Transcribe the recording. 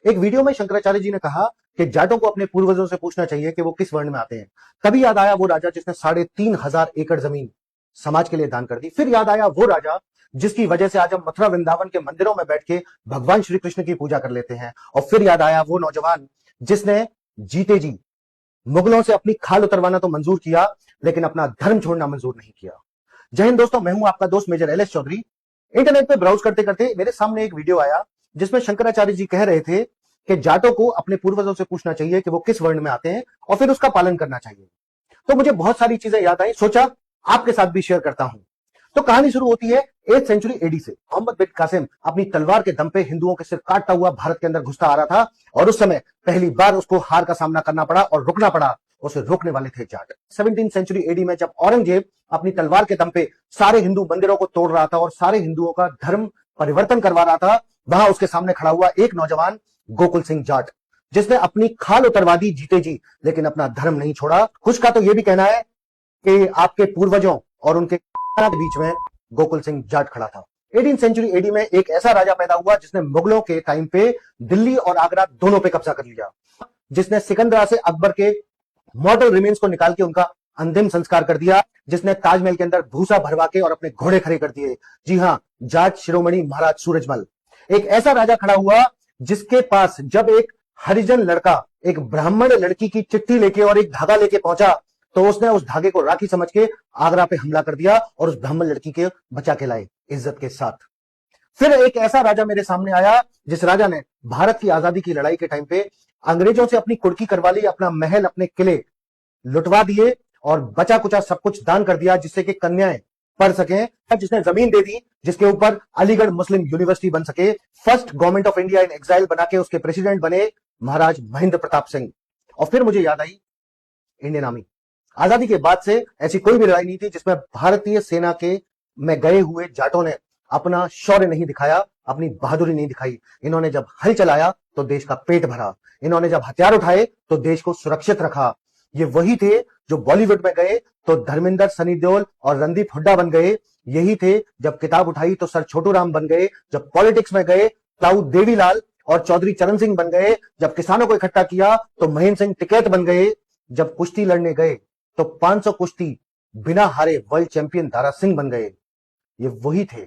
एक वीडियो में शंकराचार्य जी ने कहा कि जाटों को अपने पूर्वजों से पूछना चाहिए कि वो किस वर्ण में आते हैं। तभी याद आया वो राजा जिसने 3,500 एकड़ जमीन समाज के लिए दान कर दी। फिर याद आया वो राजा जिसकी वजह से आज हम मथुरा वृंदावन के मंदिरों में बैठ के भगवान श्री कृष्ण की पूजा कर लेते हैं। और फिर याद आया वो नौजवान जिसने जीते जी मुगलों से अपनी खाल उतरवाना तो मंजूर किया, लेकिन अपना धर्म छोड़ना मंजूर नहीं किया। जय हिंद दोस्तों, मैं हूं आपका दोस्त major L S Chaudhary. Internet पे ब्राउज करते करते मेरे सामने एक वीडियो आया जिसमें शंकराचार्य जी कह रहे थे कि जाटों को अपने पूर्वजों से पूछना चाहिए कि वो किस वर्ण में आते हैं और फिर उसका पालन करना चाहिए। तो मुझे बहुत सारी चीजें याद आई, सोचा आपके साथ भी शेयर करता हूं। तो कहानी शुरू होती है 8th सेंचुरी एडी से। मोहम्मद बिन कासिम अपनी तलवार के दम पे हिंदुओं के सिर काटता हुआ भारत के अंदर घुसता आ रहा था और उस समय पहली बार उसको हार का सामना करना पड़ा और रुकना पड़ा। उसे रोकने वाले थे जाट। 17th सेंचुरी एडी में जब औरंगजेब अपनी तलवार के दम पे सारे हिंदू मंदिरों को तोड़ रहा था और सारे हिंदुओं का धर्म परिवर्तन करवा रहा था, वहां उसके सामने खड़ा हुआ एक नौजवान गोकुल सिंह जाट, जिसने अपनी खाल उतरवा दी जीते जी, लेकिन अपना धर्म नहीं छोड़ा। कुछ का तो यह भी कहना है कि आपके पूर्वजों और उनके बीच में गोकुल सिंह जाट खड़ा था। 18th सेंचुरी एडी में एक ऐसा राजा पैदा हुआ जिसने मुगलों के टाइम पे दिल्ली और आगरा दोनों पे कब्जा कर लिया, जिसने सिकंदरा से अकबर के मॉर्टल रिमेन्स को निकाल के उनका अंतिम संस्कार कर दिया, जिसने ताजमहल के अंदर भूसा भरवा के और अपने घोड़े खड़े कर दिए। जी हां, जाट शिरोमणि महाराज सूरजमल। एक ऐसा राजा खड़ा हुआ जिसके पास जब एक हरिजन लड़का एक ब्राह्मण लड़की की चिट्ठी लेके और एक धागा लेके पहुंचा, तो उसने उस धागे को राखी समझ के आगरा पे हमला कर दिया और उस ब्राह्मण लड़की के बचा के लाए इज्जत के साथ। फिर एक ऐसा राजा मेरे सामने आया जिस राजा ने भारत की आजादी की लड़ाई के टाइम पे अंग्रेजों से अपनी कुर्की करवा ली, अपना महल अपने किले लुटवा दिए और बचा कुचा सब कुछ दान कर दिया जिससे कि कन्याएं पढ़ सकें, जिसने जमीन दे दी जिसके ऊपर अलीगढ़ मुस्लिम यूनिवर्सिटी बन सके। First government of India in exile बना के उसके प्रेसिडेंट बने महाराज महेंद्र प्रताप सिंह। और फिर मुझे याद आई इंडियन आर्मी। आजादी के बाद से ऐसी कोई भी लड़ाई नहीं थी जिसमें भारतीय सेना के में गए हुए जाटों ने अपना शौर्य नहीं दिखाया, अपनी बहादुरी नहीं दिखाई। इन्होंने जब हल चलाया तो देश का पेट भरा, इन्होंने जब हथियार उठाए तो देश को सुरक्षित रखा। ये वही थे जो बॉलीवुड में गए तो धर्मेंद्र, सनी देओल और रणदीप हुड्डा बन गए। यही थे जब किताब उठाई तो सर छोटू राम बन गए। जब पॉलिटिक्स में गए ताऊ देवीलाल और चौधरी चरण सिंह बन गए। जब किसानों को इकट्ठा किया तो महेंद्र सिंह टिकैत बन गए। जब कुश्ती लड़ने गए तो 500 कुश्ती बिना हारे वर्ल्ड चैंपियन दारा सिंह बन गए। ये वही थे